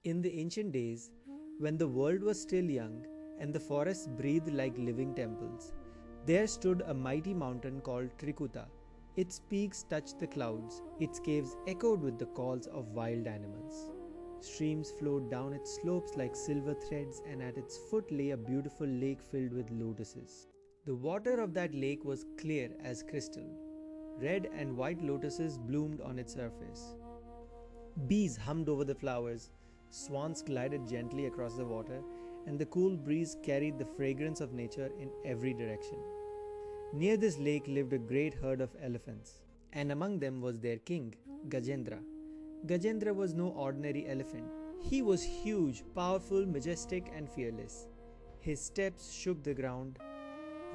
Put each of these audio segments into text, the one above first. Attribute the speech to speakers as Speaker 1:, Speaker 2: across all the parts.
Speaker 1: In the ancient days, when the world was still young and the forests breathed like living temples, there stood a mighty mountain called Trikuta. Its peaks touched the clouds, its caves echoed with the calls of wild animals. Streams flowed down its slopes like silver threads, and at its foot lay a beautiful lake filled with lotuses. The water of that lake was clear as crystal. Red and white lotuses bloomed on its surface. Bees hummed over the flowers, swans glided gently across the water, and the cool breeze carried the fragrance of nature in every direction. Near this lake lived a great herd of elephants, and among them was their king, Gajendra. Gajendra was no ordinary elephant. He was huge, powerful, majestic, and fearless. His steps shook the ground.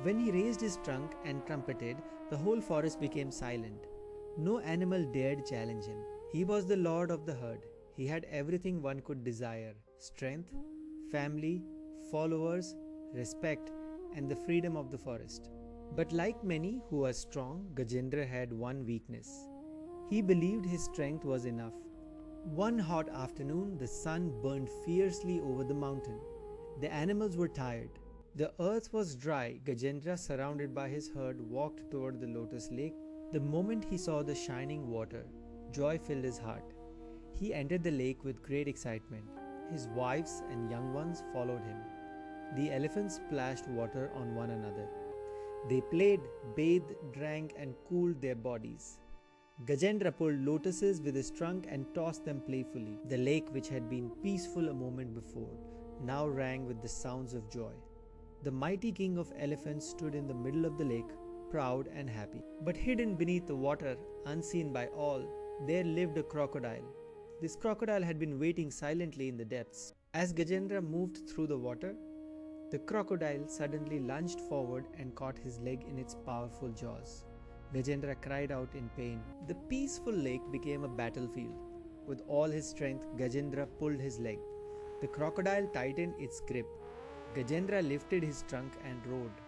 Speaker 1: When he raised his trunk and trumpeted, the whole forest became silent. No animal dared challenge him. He was the lord of the herd. He had everything one could desire: strength, family, followers, respect, and the freedom of the forest. But like many who are strong, Gajendra had one weakness. He believed his strength was enough. One hot afternoon, the sun burned fiercely over the mountain. The animals were tired. The earth was dry. Gajendra, surrounded by his herd, walked toward the lotus lake. The moment he saw the shining water, joy filled his heart. He entered the lake with great excitement. His wives and young ones followed him. The elephants splashed water on one another. They played, bathed, drank, and cooled their bodies. Gajendra pulled lotuses with his trunk and tossed them playfully. The lake, which had been peaceful a moment before, now rang with the sounds of joy. The mighty king of elephants stood in the middle of the lake, proud and happy. But hidden beneath the water, unseen by all, there lived a crocodile. This crocodile had been waiting silently in the depths. As Gajendra moved through the water, the crocodile suddenly lunged forward and caught his leg in its powerful jaws. Gajendra cried out in pain. The peaceful lake became a battlefield. With all his strength, Gajendra pulled his leg. The crocodile tightened its grip. Gajendra lifted his trunk and roared.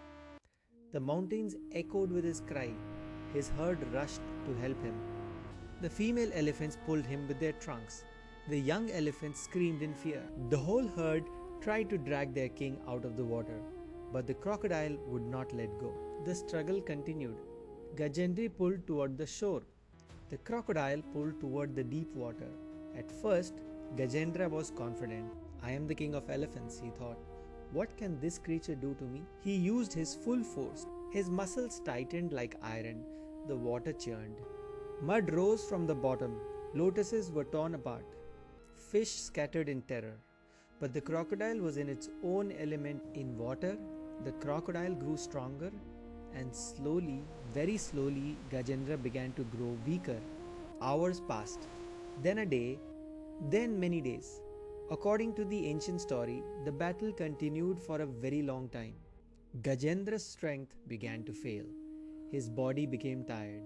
Speaker 1: The mountains echoed with his cry. His herd rushed to help him. The female elephants pulled him with their trunks. The young elephants screamed in fear. The whole herd tried to drag their king out of the water, but the crocodile would not let go. The struggle continued. Gajendra pulled toward the shore. The crocodile pulled toward the deep water. At first, Gajendra was confident. I am the king of elephants, he thought. What can this creature do to me? He used his full force. His muscles tightened like iron. The water churned. Mud rose from the bottom. Lotuses were torn apart. Fish scattered in terror. But the crocodile was in its own element. In water, the crocodile grew stronger, and slowly, very slowly, Gajendra began to grow weaker. Hours passed, then a day, then many days. According to the ancient story, the battle continued for a very long time. Gajendra's strength began to fail. His body became tired.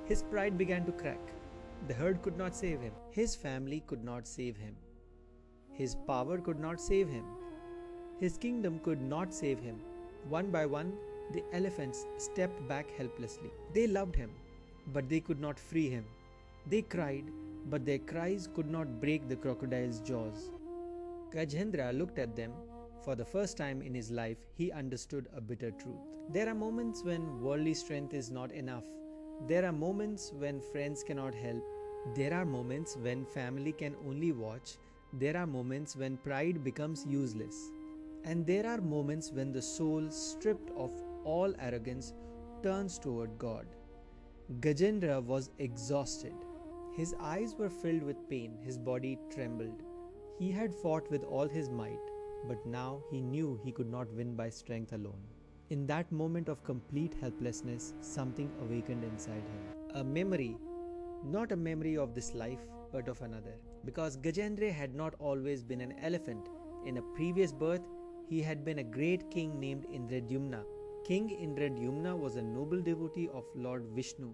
Speaker 1: His pride began to crack. The herd could not save him. His family could not save him. His power could not save him. His kingdom could not save him. One by one, the elephants stepped back helplessly. They loved him, but they could not free him. They cried, but their cries could not break the crocodile's jaws. Gajendra looked at them. For the first time in his life, he understood a bitter truth. There are moments when worldly strength is not enough. There are moments when friends cannot help. There are moments when family can only watch. There are moments when pride becomes useless. And there are moments when the soul, stripped of all arrogance, turns toward God. Gajendra was exhausted. His eyes were filled with pain. His body trembled. He had fought with all his might, but now he knew he could not win by strength alone. In that moment of complete helplessness, something awakened inside him. A memory, not a memory of this life, but of another. Because Gajendra had not always been an elephant. In a previous birth, he had been a great king named Indradyumna. King Indradyumna was a noble devotee of Lord Vishnu.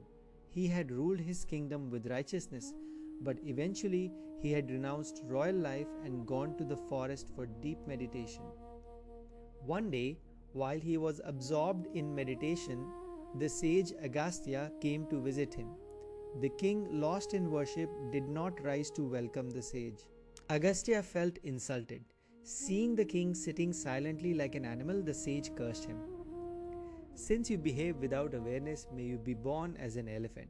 Speaker 1: He had ruled his kingdom with righteousness, but eventually he had renounced royal life and gone to the forest for deep meditation. One day, while he was absorbed in meditation, the sage Agastya came to visit him. The king, lost in worship, did not rise to welcome the sage. Agastya felt insulted. Seeing the king sitting silently like an animal, the sage cursed him. Since you behave without awareness, may you be born as an elephant.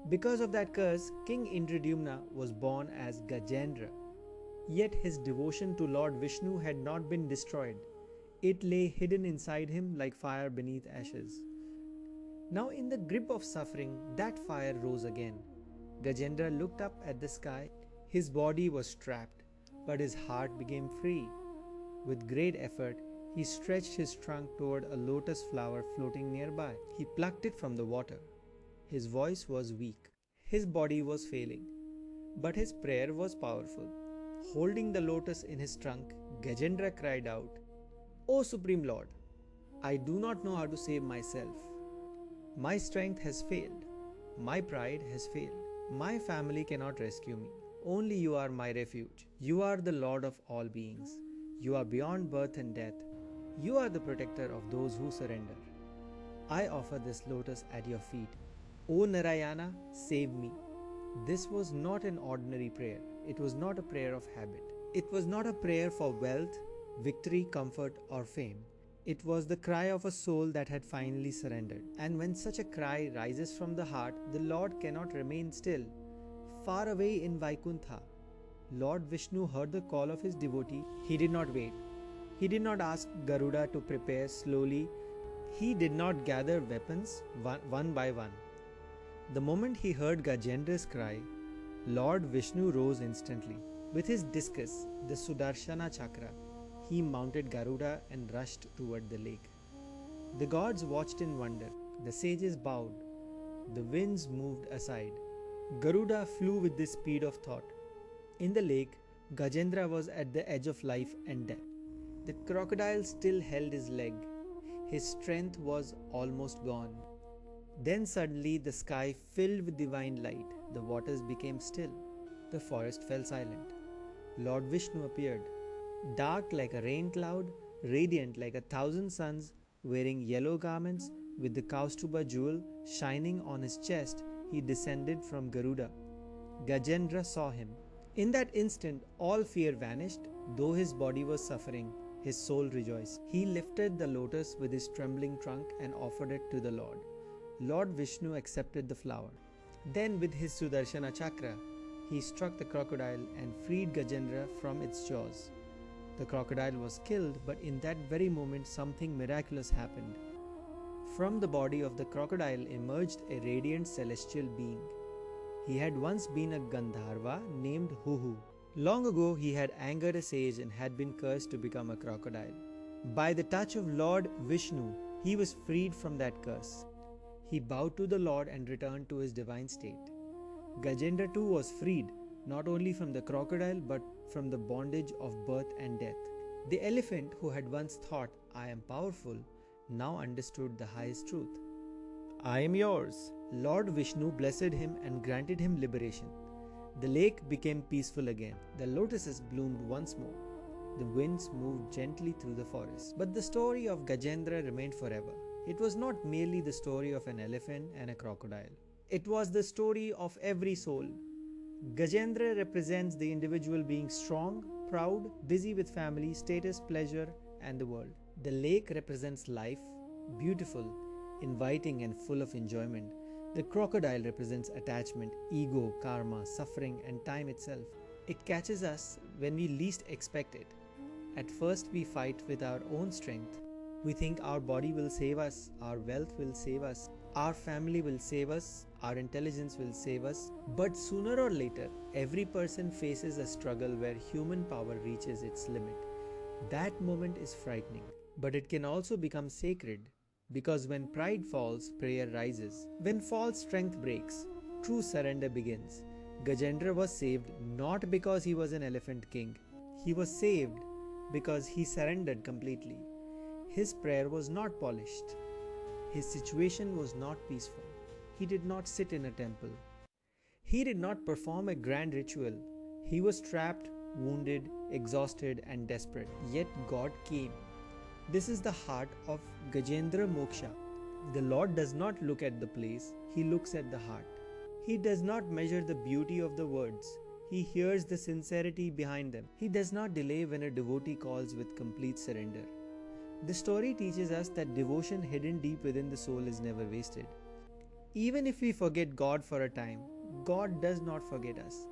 Speaker 1: Because of that curse, King Indradyumna was born as Gajendra. Yet his devotion to Lord Vishnu had not been destroyed. It lay hidden inside him like fire beneath ashes. Now, in the grip of suffering, that fire rose again. Gajendra looked up at the sky. His body was trapped, but his heart became free. With great effort, he stretched his trunk toward a lotus flower floating nearby. He plucked it from the water. His voice was weak. His body was failing. But his prayer was powerful. Holding the lotus in his trunk, Gajendra cried out, "O Supreme Lord, I do not know how to save myself. My strength has failed. My pride has failed. My family cannot rescue me. Only you are my refuge. You are the Lord of all beings. You are beyond birth and death. You are the protector of those who surrender. I offer this lotus at your feet. O Narayana, save me." This was not an ordinary prayer. It was not a prayer of habit. It was not a prayer for wealth, victory, comfort, or fame. It was the cry of a soul that had finally surrendered. And when such a cry rises from the heart, the Lord cannot remain still. Far away in Vaikuntha, Lord Vishnu heard the call of his devotee. He did not wait. He did not ask Garuda to prepare slowly. He did not gather weapons one by one. The moment he heard Gajendra's cry, Lord Vishnu rose instantly. With his discus, the Sudarshana Chakra, he mounted Garuda and rushed toward the lake. The gods watched in wonder. The sages bowed. The winds moved aside. Garuda flew with the speed of thought. In the lake, Gajendra was at the edge of life and death. The crocodile still held his leg. His strength was almost gone. Then suddenly the sky filled with divine light. The waters became still. The forest fell silent. Lord Vishnu appeared, dark like a rain cloud, radiant like 1,000 suns, wearing yellow garments with the Kaustuba jewel shining on his chest. He descended from Garuda. Gajendra saw him. In that instant, all fear vanished. Though his body was suffering, his soul rejoiced. He lifted the lotus with his trembling trunk and offered it to the Lord. Lord Vishnu accepted the flower. Then, with his Sudarshana Chakra, he struck the crocodile and freed Gajendra from its jaws. The crocodile was killed, but in that very moment, something miraculous happened. From the body of the crocodile emerged a radiant celestial being. He had once been a Gandharva named Huhu. Long ago, he had angered a sage and had been cursed to become a crocodile. By the touch of Lord Vishnu, he was freed from that curse. He bowed to the Lord and returned to his divine state. Gajendra too was freed, not only from the crocodile but from the bondage of birth and death. The elephant, who had once thought, "I am powerful," now understood the highest truth. "I am yours." Lord Vishnu blessed him and granted him liberation. The lake became peaceful again. The lotuses bloomed once more. The winds moved gently through the forest. But the story of Gajendra remained forever. It was not merely the story of an elephant and a crocodile. It was the story of every soul. Gajendra represents the individual being strong, proud, busy with family, status, pleasure, and the world. The lake represents life, beautiful, inviting, and full of enjoyment. The crocodile represents attachment, ego, karma, suffering, and time itself. It catches us when we least expect it. At first, we fight with our own strength. We think our body will save us, our wealth will save us, our family will save us, our intelligence will save us. But sooner or later, every person faces a struggle where human power reaches its limit. That moment is frightening, but it can also become sacred. Because when pride falls, prayer rises. When false strength breaks, true surrender begins. Gajendra was saved not because he was an elephant king. He was saved because he surrendered completely. His prayer was not polished. His situation was not peaceful. He did not sit in a temple. He did not perform a grand ritual. He was trapped, wounded, exhausted, and desperate. Yet God came. This is the heart of Gajendra Moksha. The Lord does not look at the place, He looks at the heart. He does not measure the beauty of the words, He hears the sincerity behind them. He does not delay when a devotee calls with complete surrender. The story teaches us that devotion hidden deep within the soul is never wasted. Even if we forget God for a time, God does not forget us.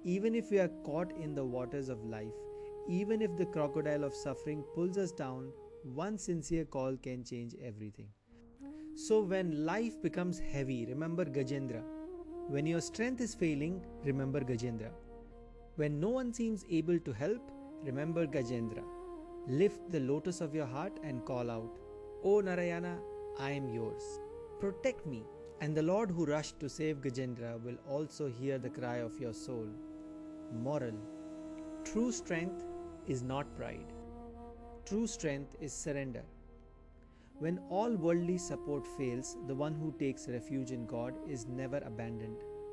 Speaker 1: Even if we are caught in the waters of life, even if the crocodile of suffering pulls us down, one sincere call can change everything. So when life becomes heavy, remember Gajendra. When your strength is failing, remember Gajendra. When no one seems able to help, remember Gajendra. Lift the lotus of your heart and call out, O Narayana, I am yours. Protect me. And the Lord who rushed to save Gajendra will also hear the cry of your soul. Moral: true strength is not pride. True strength is surrender. When all worldly support fails, the one who takes refuge in God is never abandoned.